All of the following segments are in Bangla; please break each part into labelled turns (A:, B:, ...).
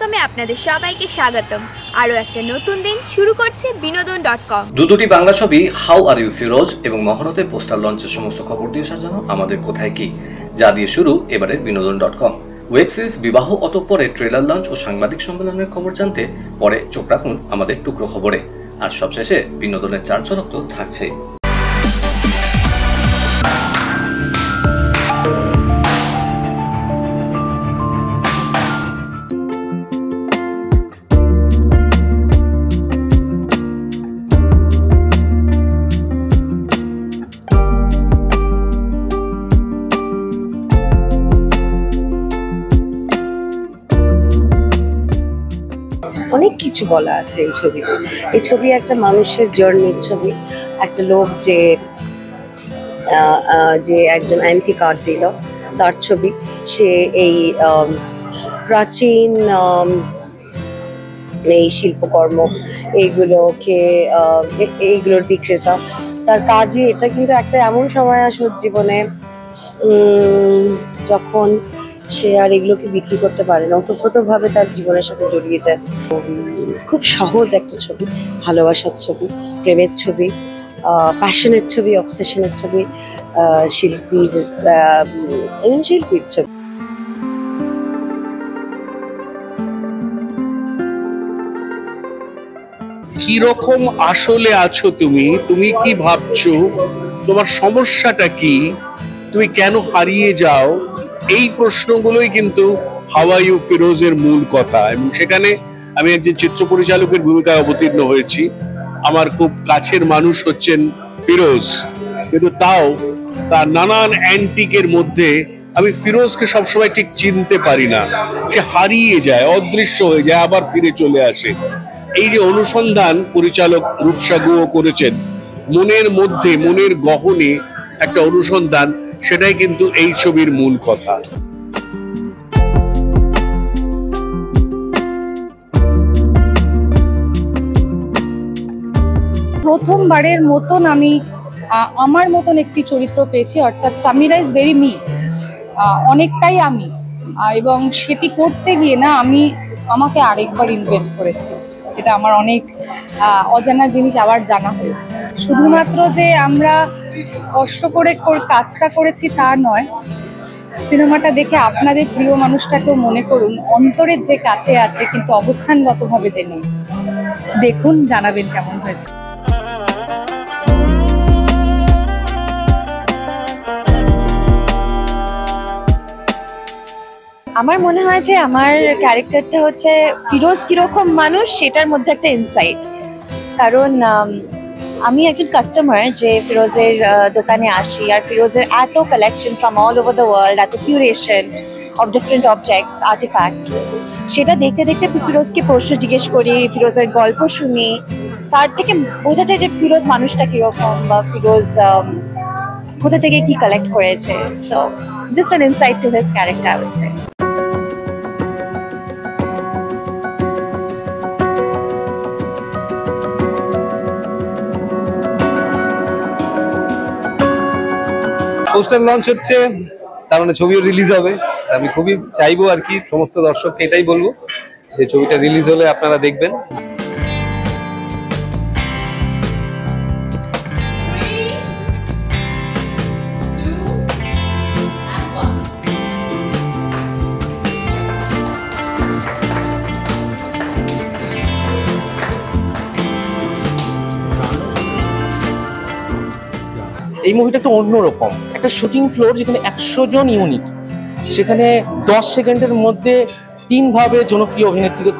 A: বিনোদন.com-এ আপনাদের সবাইকে স্বাগতম। আরও একটা নতুন দিন শুরু করছে বিনোদন.com।
B: দুটি বাংলা ছবি হাউ আর ইউ ফিরোজ এবং মহরতে পোস্টার লঞ্চের সমস্ত খবর দিয়ে সাজানো আমাদের কোথায় কি, যা দিয়ে শুরু এবারের বিনোদন.com। ওয়েব সিরিজ বিবাহ অতঃপরে ট্রেলার লঞ্চ ও সাংবাদিক সম্মেলনের খবর জানতে পরে চোখ রাখুন আমাদের টুকরো খবরে। আর সবশেষে বিনোদনের চার ঝলক তো থাকছেই।
C: অনেক কিছু বলা আছে এই ছবিতে। এই ছবি একটা মানুষের জার্নির ছবি। একটা লোক যে একজন অ্যান্টি কার্ড ডিলার, তার ছবি। সে এই প্রাচীন এই শিল্পকর্ম এইগুলোর বিক্রেতা। তার কাজে এটা কিন্তু একটা এমন সময় আসলে জীবনে যখন সে আর এগুলোকে বিক্রি করতে পারে না, ওতপ্রোতভাবে তার জীবনের সাথে জড়িয়ে যায়। খুব সহজ একটা ছবি, ভালোবাসার ছবি, প্রেমের ছবি, প্যাশনের ছবি, অবসেশনের ছবি, শিল্পীর ছবি।
D: কিরকম আসলে আছো তুমি? তুমি কি ভাবছো? তোমার সমস্যাটা কি? তুমি কেন হারিয়ে যাও? এই প্রশ্নগুলোই কিন্তু হাউ আর ইউ ফিরোজের মূল কথা। এবং সেখানে আমি একজন চিত্র পরিচালকের ভূমিকায় অবতীর্ণ হয়েছি। আমার খুব কাছের মানুষ হচ্ছেন ফিরোজ, কিন্তু তাও তার নানান অ্যান্টিকের মধ্যে আমি ফিরোজকে সবসময় ঠিক চিনতে পারি না। সে হারিয়ে যায়, অদৃশ্য হয়ে যায়, আবার ফিরে চলে আসে। এই যে অনুসন্ধান পরিচালক রূপসা গুহ করেছেন, মনের মধ্যে, মনের গহনে একটা অনুসন্ধান, সেটাই কিন্তু এই ছবির মূল কথা।
E: প্রথমবারের মতন আমি আমার মতন একটি চরিত্র পেয়েছি, অর্থাৎ সামিরা ইজ ভেরি মি, অনেকটাই আমি। এবং সেটি করতে গিয়ে না আমাকে আরেকবার ইনভেন্ট করেছি, যেটা আমার অনেক অজানা জিনিস আবার জানা হলো। শুধুমাত্র যে আমরা কষ্ট করে কাজটা করেছি তা নয়, সিনেমাটা দেখে আপনাদের প্রিয় মানুষটাকেও মনে করুন অন্তরের যে কাছে আছে, কিন্তু অবস্থানগতভাবে যে নেই। দেখুন, জানাবেন কেমন হয়েছে।
F: আমার মনে হয় যে আমার ক্যারেক্টারটা হচ্ছে ফিরোজ কিরকম মানুষ সেটার মধ্যে একটা ইনসাইট। কারণ আমি একজন কাস্টমার যে ফিরোজের দোকানে আসি, আর ফিরোজের এত collection from all over the world, এত curation of different objects, artefacts, সেটা দেখতে দেখতে ফিরোজকে প্রশ্ন জিজ্ঞেস করি, ফিরোজের গল্প শুনি। তার থেকে বোঝা যায় যে ফিরোজ মানুষটা কিরকম, বা ফিরোজ কোথা থেকে কি কালেক্ট করেছে। So just an insight to his character, I would say.
G: Poster launch হচ্ছে, তার মানে ছবিও রিলিজ হবে। আমি খুবই চাইবো আর কি, সমস্ত দর্শককে এটাই বলবো যে ছবিটা রিলিজ হলে আপনারা দেখবেন।
H: এই মুভিটা একটু অন্যরকম, একটা শুটিং ফ্লোর যেখানে 100 জন ইউনিট, সেখানে 10 সেকেন্ডের মধ্যে 3 ভাবে জনপ্রিয় অভিনেত্রীকে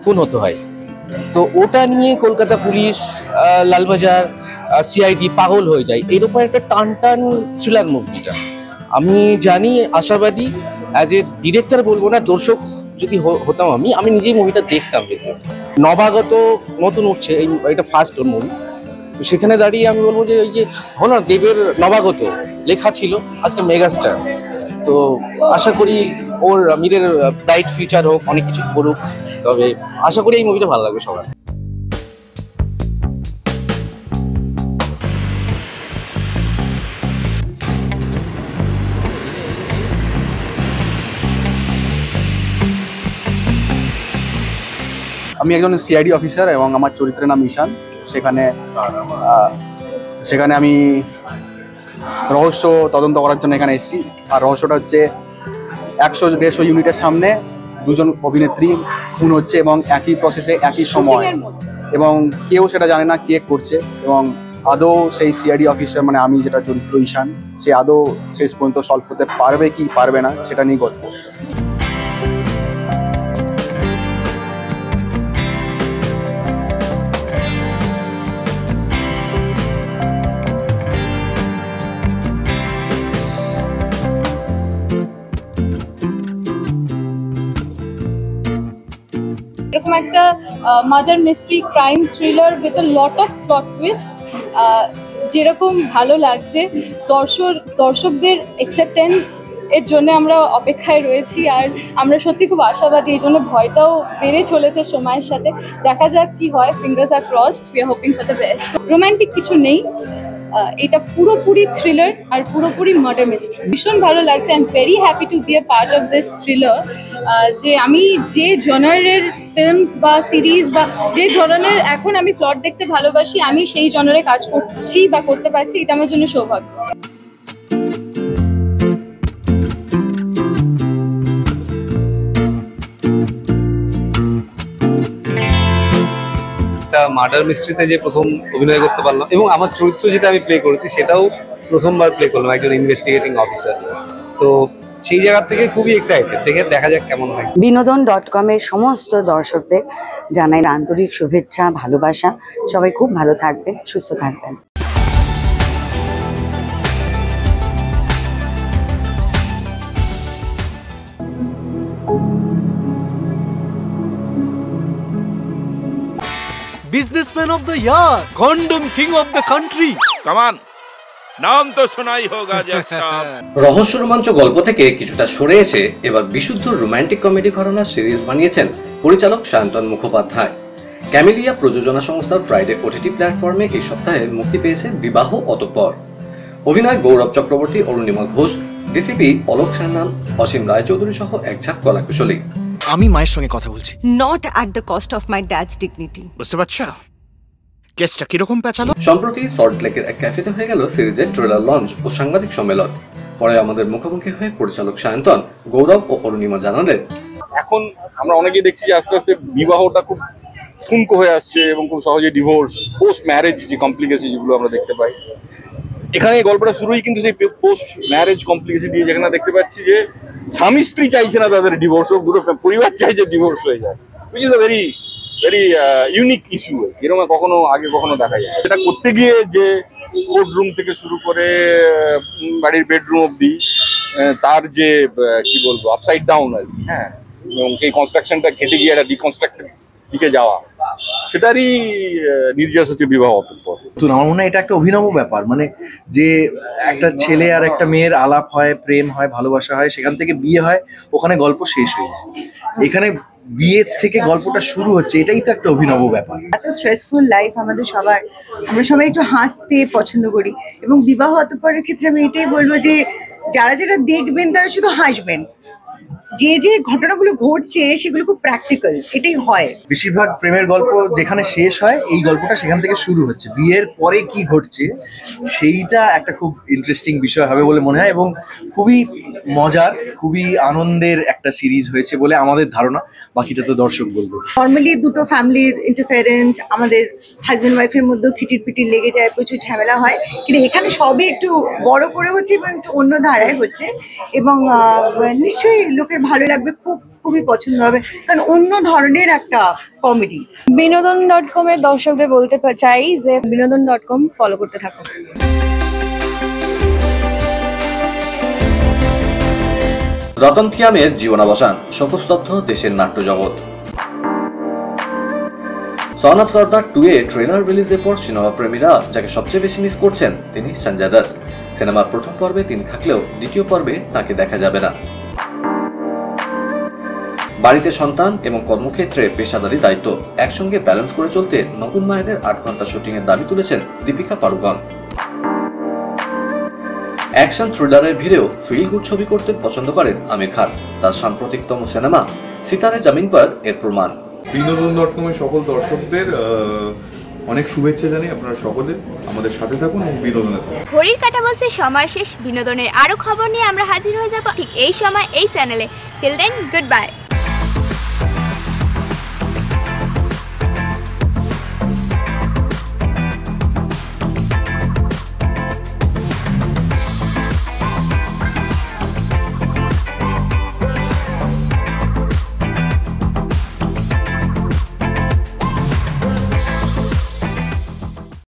H: খুন হতে হয়। তো ওটা নিয়ে কলকাতা পুলিশ, লালবাজার, সিআইডি পাগল হয়ে যায়। এরকম একটা টান টান থ্রিলার মুভিটা। আমি জানি, আশাবাদী, অ্যাজ এ ডিরেক্টর বলবো না, দর্শক যদি হতাম আমি নিজেই মুভিটা দেখতাম। নবাগত নতুন উঠছে, এটা ফার্স্ট ওর মুভি। তো সেখানে দাঁড়িয়ে আমি বলবো যে ওই যে হলো না, দেবের নবাগত লেখা ছিল, আজকে মেগাস্টার। তো আশা করি ওর মিরের ব্রাইট ফিউচার হোক, অনেক কিছু করুক। তবে আশা করি এই মুভিটা ভালো লাগবে সবার।
I: আমি একজন সিআইডি অফিসার এবং আমার চরিত্রের নাম ঈশান। সেখানে আমি রহস্য তদন্ত করার জন্য এখানে এসেছি। আর রহস্যটা হচ্ছে 100-150 ইউনিটের সামনে দুজন অভিনেত্রী খুন হচ্ছে এবং একই প্রসেসে একই সময়, এবং কেউ সেটা জানে না কে করছে, এবং আদৌ সেই সিআইডি অফিসার মানে আমি যেটা চরিত্র ঈশান, সে আদৌ শেষ পর্যন্ত সলভ করতে পারবে কি পারবে না সেটা নিয়ে গল্প।
E: এরকম একটা murder mystery crime thriller with a lot of plot twist যেরকম ভালো লাগছে, দর্শকদের অ্যাকসেপ্টেন্স এর জন্য আমরা অপেক্ষায় রয়েছি। আর আমরা সত্যি খুব আশাবাদী, এই জন্য ভয়টাও বেড়ে চলেছে সময়ের সাথে। দেখা যাক কি হয়, fingers are crossed, we are hoping for the best. Romantic কিছু নেই, এটা পুরোপুরি থ্রিলার আর পুরোপুরি মার্ডার মিস্ট্রি। ভীষণ ভালো লাগছে, I am very happy to be a part of this thriller. যে আমি যে জনারের ফিল্মস বা সিরিজ বা যে ধরনের এখন আমি প্লট দেখতে ভালোবাসি, আমি সেই জনারে কাজ করছি বা করতে পারছি, এটা আমার জন্য সৌভাগ্য।
G: মার্ডার মিস্ট্রিতে যে প্রথম অভিনয় করতে পারলাম, এবং আমার চরিত্র যেটা আমি প্লে করেছি সেটাও প্রথমবার প্লে করলাম, একজন ইনভেস্টিগেটিং অফিসার। তো সেই জায়গা থেকে খুবই এক্সাইটেড, দেখা যাক কেমন হয়।
C: বিনোদন.com-এর সমস্ত দর্শকদের জানাই আন্তরিক শুভেচ্ছা, ভালোবাসা। সবাই খুব ভালো থাকবেন, সুস্থ থাকবেন।
J: Businessman of the year, condom king of the country. Come on, নাম তো শোনাই হোগা জেসা।
B: রহস্য রোমাঞ্চ গল্প থেকে কিছুটা সরে এসে এবার বিশুদ্ধ রোমান্টিক কমেডি ঘরানার সিরিজ বানিয়েছেন পরিচালক সায়ন্তন মুখোপাধ্যায়। ক্যামেলিয়া প্রযোজনা সংস্থার ফ্রাইডে ওটিটি প্ল্যাটফর্মে এই সপ্তাহে মুক্তি পেয়েছে বিবাহ অতঃপর। অভিনয় গৌরব চক্রবর্তী, অরুণিমা ঘোষ, ডিসিপি অলোক সান্যাল, অসীম রায়চৌধুরী সহ একঝাঁক কলাকুশলী।
J: আমি মায়ের সঙ্গে কথা বলছি।
K: Not at the cost of my dad's dignity.
J: বুঝতে পারছো কেসটা কিরকম পেঁচালো?
B: সম্প্রতি সল্টলেকের এক ক্যাফেতে হয়ে গেল সিরিজের ট্রেলার লঞ্চ ও সাংবাদিক সম্মেলন। পরে আমাদের মুখোমুখি হয়ে পরিচালক সায়ন্তন, গৌরব ও অরুণিমা জানালেন,
L: এখন আমরা অনেকেই দেখছি যে আস্তে আস্তে বিবাহটা খুব ঠুনকো হয়ে আসছে এবং খুব সহজে ডিভোর্স, পোস্ট ম্যারেজ যে কমপ্লিকেশন যেগুলো আমরা দেখতে পাই, এখানে এই গল্পটা শুরুই কিন্তু সেই পোস্ট ম্যারেজ কমপ্লিকেশন দিয়ে, যেখানে দেখতে পাচ্ছি যে স্বামী স্ত্রী চাইছে না তাদের ডিভোর্স হোক, দুটো পরিবার চাইছে ডিভোর্স হয়ে যায়, which is a very unique issue, এরকম কখনো দেখা যায়। এটা করতে গিয়ে যে কোর্টরুম থেকে শুরু করে বাড়ির বেডরুম অব্দি তার যে কি বলবো আপসাইড ডাউন আর কি, হ্যাঁ, এবং সেই কনস্ট্রাকশনটা ঘেটে গিয়ে একটা ডিকনস্ট্রাক্টেড দিকে যাওয়া, সেটারই নির্যাস হচ্ছে বিবাহ অতঃপর।
H: আমার মনে হয় এটা একটা অভিনব ব্যাপার, মানে যে একটা ছেলে আর একটা মেয়ের আলাপ হয়, প্রেম হয়, ভালোবাসা হয়, সেখান থেকে বিয়ে হয়, ওখানে গল্প শেষ হয়ে যায়। এখানে বিয়ের থেকে গল্পটা শুরু হচ্ছে, এটাই তো একটা অভিনব ব্যাপার।
K: এত স্ট্রেসফুল লাইফ আমাদের সবার, আমরা সবাই একটু হাসতে পছন্দ করি, এবং বিবাহ অতঃপরের ক্ষেত্রে আমি এটাই বলবো যে যারা যারা দেখবেন তারা শুধু হাসবেন। যে যে ঘটনাগুলো ঘটছে সেগুলো খুব প্র্যাকটিক্যাল, এটাই হয়।
H: বেশিরভাগ প্রেমের গল্প যেখানে শেষ হয়, এই গল্পটা সেখান থেকে শুরু হচ্ছে। বিয়ের পরে কি ঘটছে সেইটা একটা খুব ইন্টারেস্টিং বিষয় হবে বলে মনে হয়, এবং খুবই মজার, খুবই আনন্দের একটা সিরিজ হয়েছে বলে আমাদের ধারণা। বাকিটা তো দর্শক বলবে।
K: নর্মালি দুটো ফ্যামিলির ইন্টারফারেন্স, আমাদের হাজব্যান্ড ওয়াইফের মধ্যেও খিটির পিটির লেগে যায়, প্রচুর ঝামেলা হয়, কিন্তু এখানে সবই একটু বড় করে হচ্ছে এবং একটু অন্য ধারায় হচ্ছে, এবং নিশ্চয়ই লোকের ভালো লাগবে, খুবই পছন্দ হবে, কারণ অন্য ধরনের একটা কমেডি।
F: বিনোদন.com-এর দর্শকদের বলতে চাই যে বিনোদন.com ফলো করতে থাকো।
B: রতন থিয়ামের জীবনাবসান, শোকস্তব্ধ দেশের নাট্য জগৎ। সন অফ সর্দার 2 এর ট্রেলার রিলিজের পর সিনেমা প্রেমীরা যাকে সবচেয়ে বেশি মিস করছেন তিনি সঞ্জয় দত্ত। সিনেমার প্রথম পর্বে তিনি থাকলেও দ্বিতীয় পর্বে তাকে দেখা যাবে না। বাড়িতে সন্তান এবং কর্মক্ষেত্রে পেশাদারি দায়িত্ব একসঙ্গে ব্যালেন্স করে চলতে নতুন মায়েদের 8 ঘন্টা শুটিং এর দাবি তুলেছেন দীপিকা পাড়ুকন। অ্যাকশন থ্রিলারের ভিড়েও ফিল গুড ছবি করতে পছন্দ করেন আমির খান। তার সাম্প্রতিকতম সিনেমা সিতারে জামিন পর এর প্রমাণ।
M: বিনোদন.com এর সকল দর্শকদের অনেক শুভেচ্ছা জানাই। আপনারা সকলে আমাদের সাথে থাকুন এবং বিনোদনে থাকুন।
A: ঘড়ির কাঁটা বলছে সময় শেষ। বিনোদনের আরো খবর নিয়ে আমরা হাজির হয়ে যাব ঠিক এই সময় এই চ্যানেলে। Till then, good by.